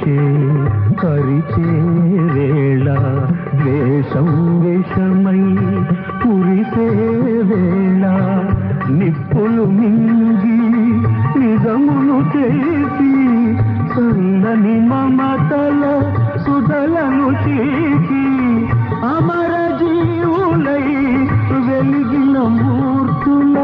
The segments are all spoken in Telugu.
పొడిచే కరిచే వేళ ద్వేషం విషమై కురిసే వేళ నిప్పులు మింగి నిజమును చేసి చల్లని మమతల సుధలను చీకి అమర జీవులై వెలిగిన మూర్తుల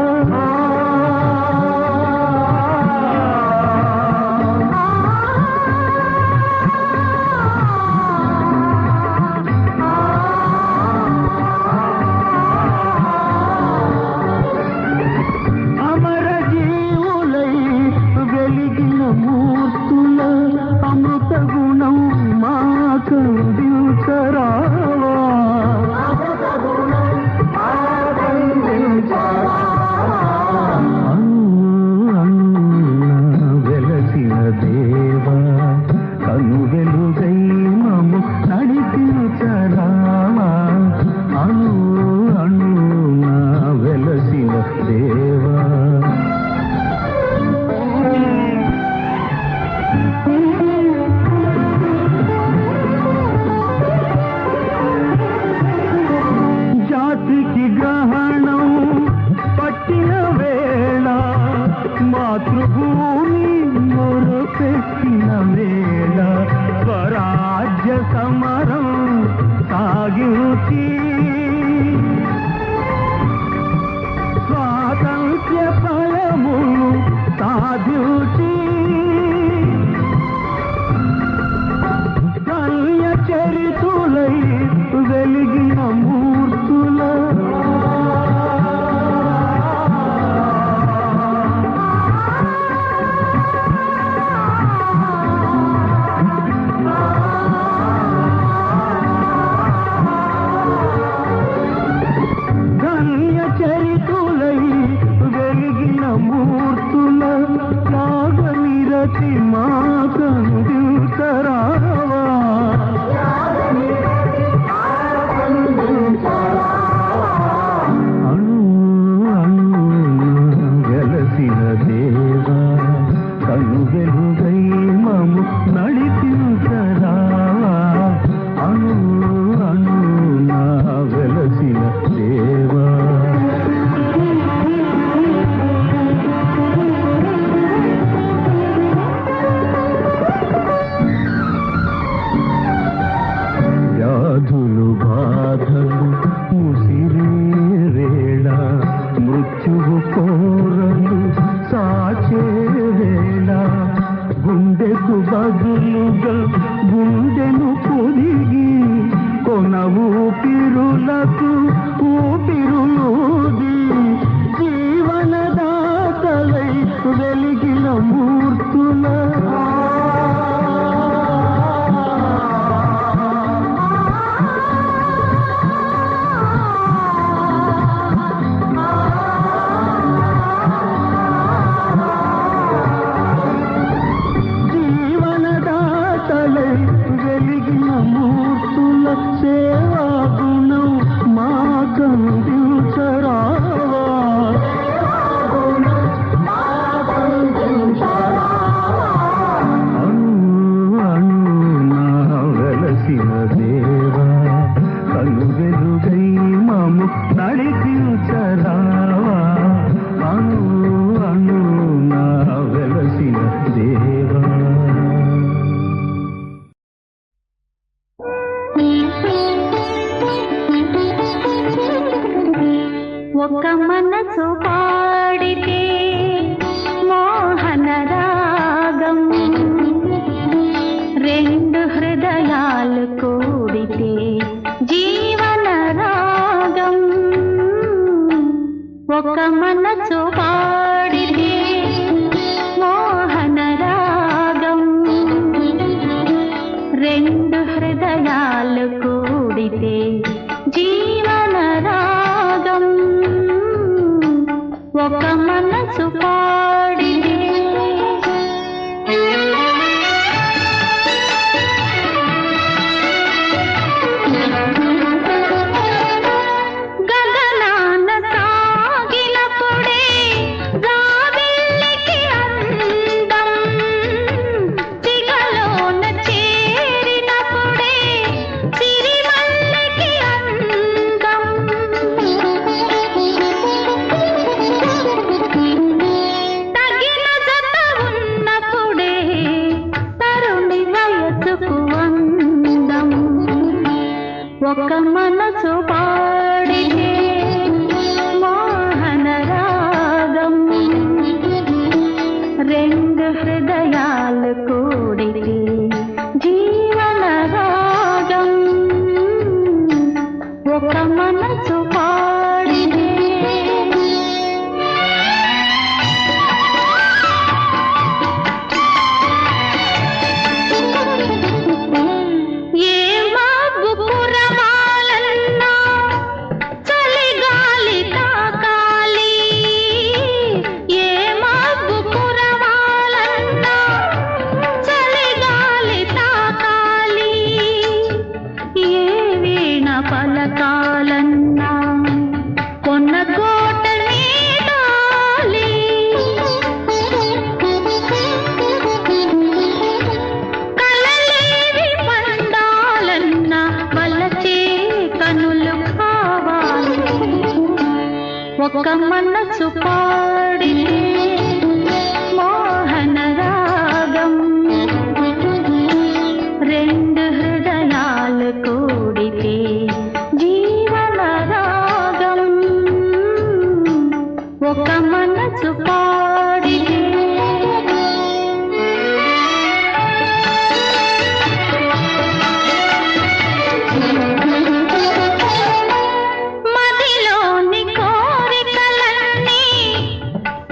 అమృత గుణం మాకందించరావా వెలసిన దేవా కను వెలుగై మము నడిపించరావా అను అను వెలసిన దేవా జాతికి గ్రహణం పట్టిన వేళ మాతృభూమి మొరపెట్టిన వేళ స్వరాజ్య సమరం సాగించి స్వాతంత్ర్య ఫలము సాధించి కల్య చరితులై వెలిగిన మూర్తుల ధన్య చరితులై వెలిగిన మూర్తుల త్యాగనిరతి మాకందించరావా అను అను వెలసిన దేవా కను వెలుగై మము నడిపించరావా అను అను నా వెలసిన దేవా వ్యాధులు బాధలు ముసిరే వేళ మృత్యువు కోరలు సాచే వేళ గుండెకు బదులుగా గుండెను పొదిగి కొన ఊపిరులకు ఊపిరులూది జీవనదాతలై వెలిగిన మూర్తుల వెలిగిన మూర్తుల సేవా గుణం మాకందించరావా అను అను నా వెలసిన దేవా కను వెలుగై మము నడిపించరావా అను అను నా వెలసిన దేవా ఒక మనసు పాడితే మోహన రాగం రెండు హృదయాలు కూడితే జీవన రాగం ఒక మనసు పాడితే మోహన రాగం రెండు హృదయాలు కూడితే జీవన రాగం ఒక మనసు పాడితే గగనాన సాగినప్పుడే జాబిల్లికి అందం సిగలోన చే మనసు పాడితే మదిలోని కోరికలన్నీ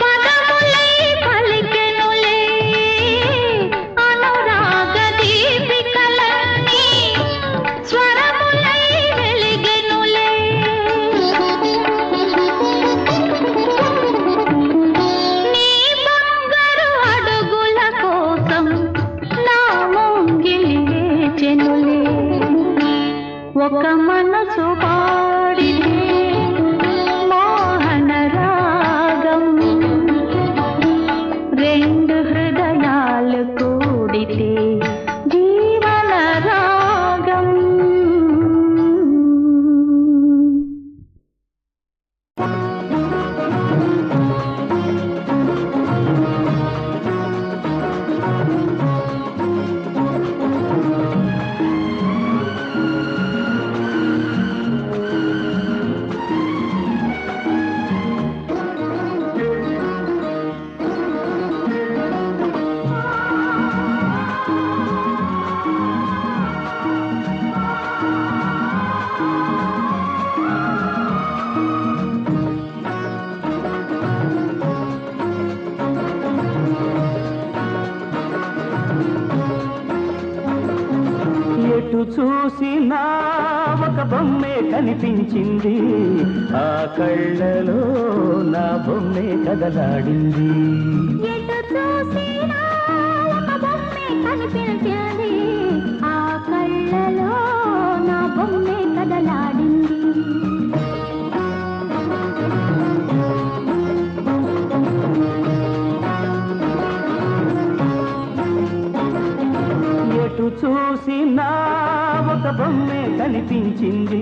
పదములై పలికెనులే అనురాగ దీపికలన్నీ స్వరములై వెలిగెనులే నీ బంగారు అడుగుల కోసం నా ముంగిలి వేచెనులే ఒక మనసు పాడితే మోహన రాగం రెండు హృదయాలు కూడితే జీవన రాగం ఎటు చూసినా ఒక బొమ్మే కనిపించింది ఆ కళ్ళలో నా బొమ్మే కదలాడింది ఎటు చూసినా ఒక బొమ్మే కనిపించింది ఆ కళ్ళలో నా బొమ్మే కదలాడింది ఎటు చూసినా ఒక బొమ్మే కనిపించింది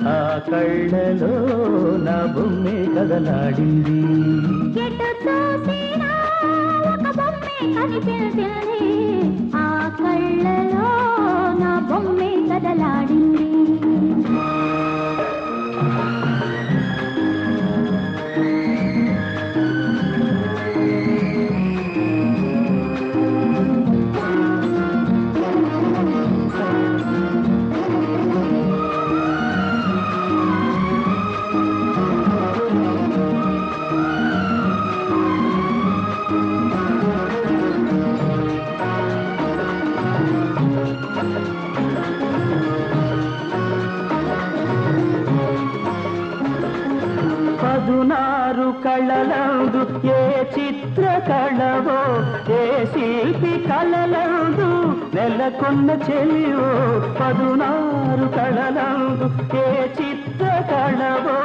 ఆ కళ్ళలో నా బొమ్మే కదలాడింది ఎటు చూసినా ఒక బొమ్మే కనిపించింది ఆ కళ్ళలో నా బొమ్మే కదలాడింది పదునారు కళలందు ఏ చిత్ర కళవో ఏ శిల్పి కళలందు నెలకొన్న చెలివో పదునారు కళలందు ఏ చిత్ర కళవో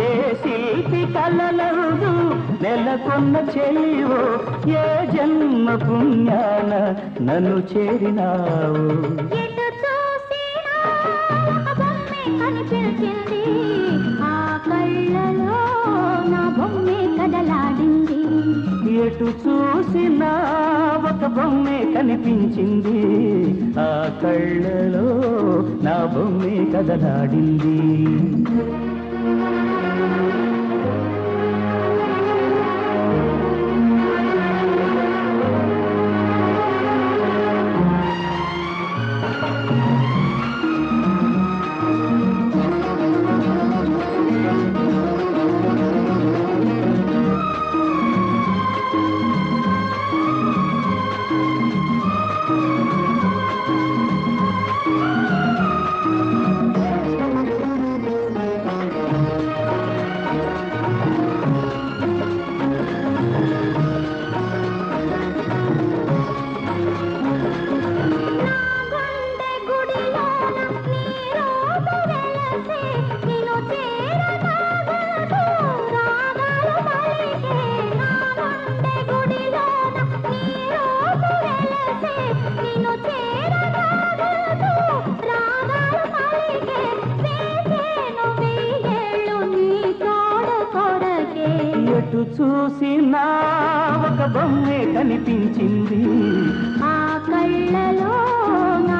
ఏ శిల్పి కళలందు నెలకొన్న చెలివో ఏ జన్మ పుణ్యాన నన్ను చేరినావు ఎటు చూసినా ఒక బొమ్మే కనిపించింది ఆ కళ్ళలో నా బొమ్మే కదలాడింది ఎటు చూసినా ఒక బొమ్మే కనిపించింది ఆ కళ్ళలో నా బొమ్మే కదలాడింది ఎటు చూసినా ఒక బొమ్మే కనిపించింది ఆ కళ్ళలో నా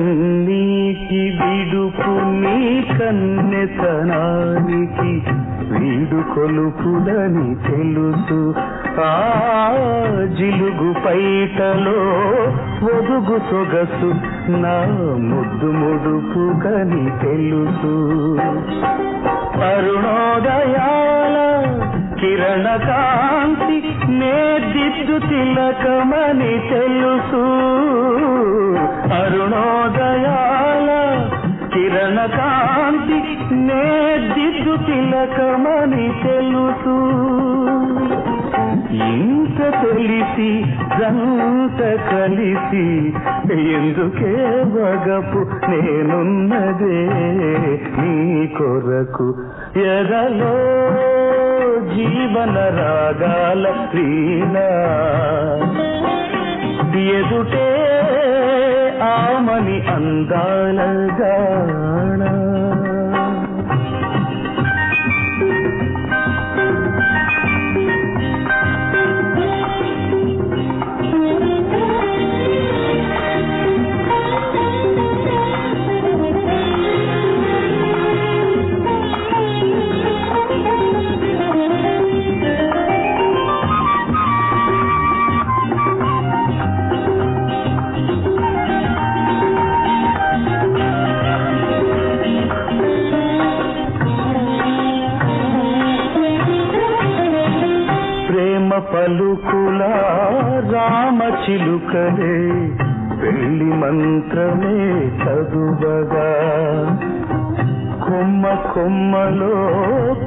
కన్నీకి విడుపు నీ కన్నెతనానికి వీడు కొలుపులని తెలుసు. ఆ జిలుగు పైటలో ఒదుగు సొగసు నా ముద్దు ముడుపుగని తెలుసు. అరుణోదయాల కిరణ కాంతి నేదిద్దు తిలకమని తెలుసు. అరుణోదయాల కిరణ కాంతి నేదిద్దు తిలకమని తెలుసు. ఇంత తెలిసి జంట కలిసి ఎందుకే వగపు నేనున్నదే నీ కొరకు. ఎదలో జీవన రాగాల వీణ ఎదుటే ఆమని అందాల గాన. పలుకుల రామ చిలుకలే పెళ్లి మంత్రమే చదువగా కొమ్మ కొమ్మలో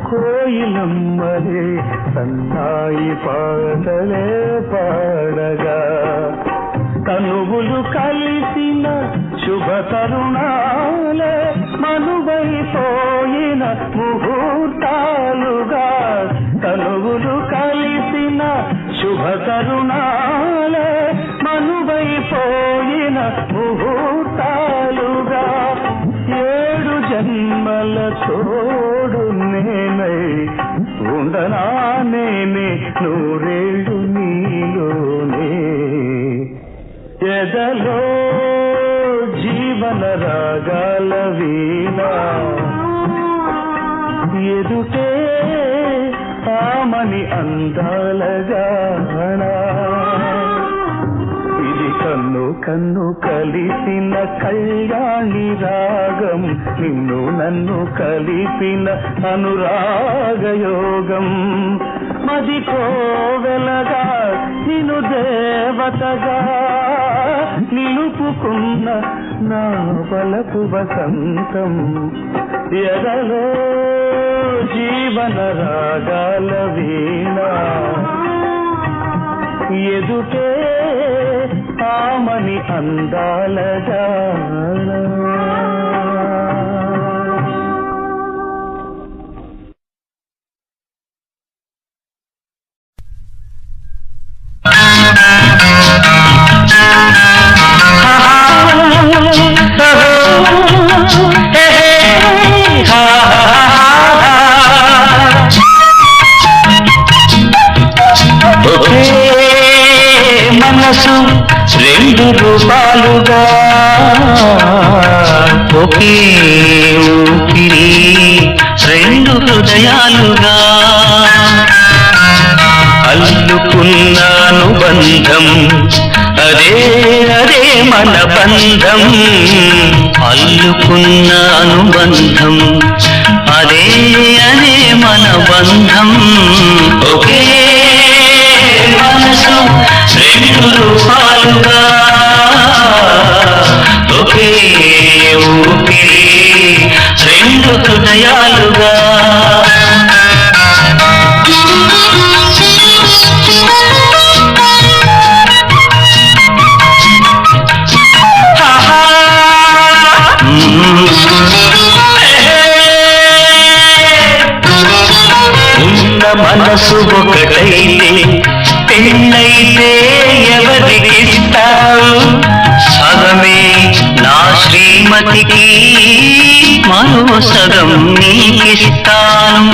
కోయిలమ్మలే సన్నాయి పాటలే పాడగా తనువులు కలిసిన శుభ తరుణాలే మనువైపోయిన ముహూర్తాలుగా. తనువులు కలిసిన శుభ తరుణాలే మనువైపోయిన ముహూర్తాలుగా. 7 జన్మల తోడు నేనై ఉండనా నేనే 100 ఏళ్ళు నీలోనే. ఎదలో జీవన రాగాల వీణ ఎదుటే ఆమని అందాల గాన. ఇది కన్ను కన్ను కలిసిన కళ్యాణి రాగం నిన్ను నన్ను కలిపిన అనురాగయోగం. మది కోవెలగా నిన్ను దేవతగా నిలుపుకున్న నా బలపు వసంతం. ఎదలో జీవన రాగాల వీణ ఎదుటే ఆమని అందాల గాన. మనసు 2 రూపాలుగా ఒకే ఊపిరి 2 హృదయాలుగా అల్లుకున్న అనుబంధం అదే అదే మన బంధం. అల్లుకున్న అనుబంధం అదే అదే మన బంధం. ఒకే మనసు 2 రూపాలుగా ఒకే ఊపిరి 2 హృదయాలుగా. ఉన్న మనసు ఒకటైతే పెళ్ళైతే ఎవరికిస్తావు? సగమే నా శ్రీమతికి మరో సగం నీకిస్తాను.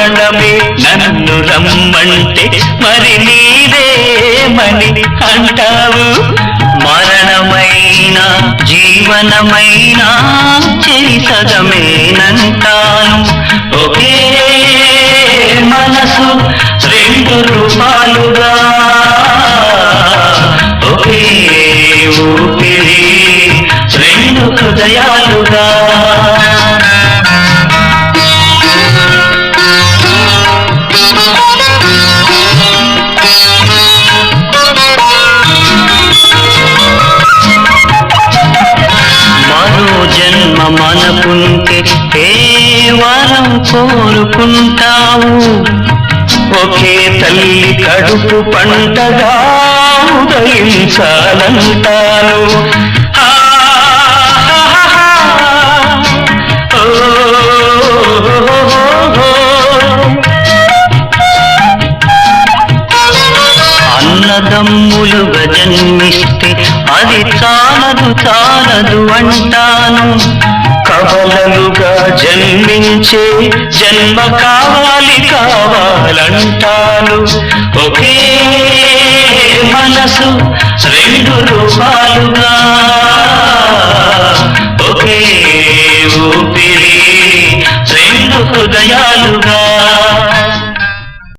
మరణమే నన్ను రమ్మంటే మరి నీదేమని అంటావు? మరణమైన జీవనమైన చెరి సగమేనంటాను. ఒకే మనసు రెండు రూపాలుగా, ఒకే ఊపిరి రెండు హృదయాలుగా. మరో జన్మ మనకుంటే ఏ వరం కోరుకుంటావు? ఒకే తల్లి కడుపు పంటగా ఉదయించాలంటాను. అన్నదమ్ములుగా జన్మిస్తే అది చాలదు చాలదు అంటాను. కవలలుగా జన్మించే జన్మ కావాలి కావాలంటాను. ఒకే మనసు రెండు రూపాలుగా, ఒకే ఊపిరి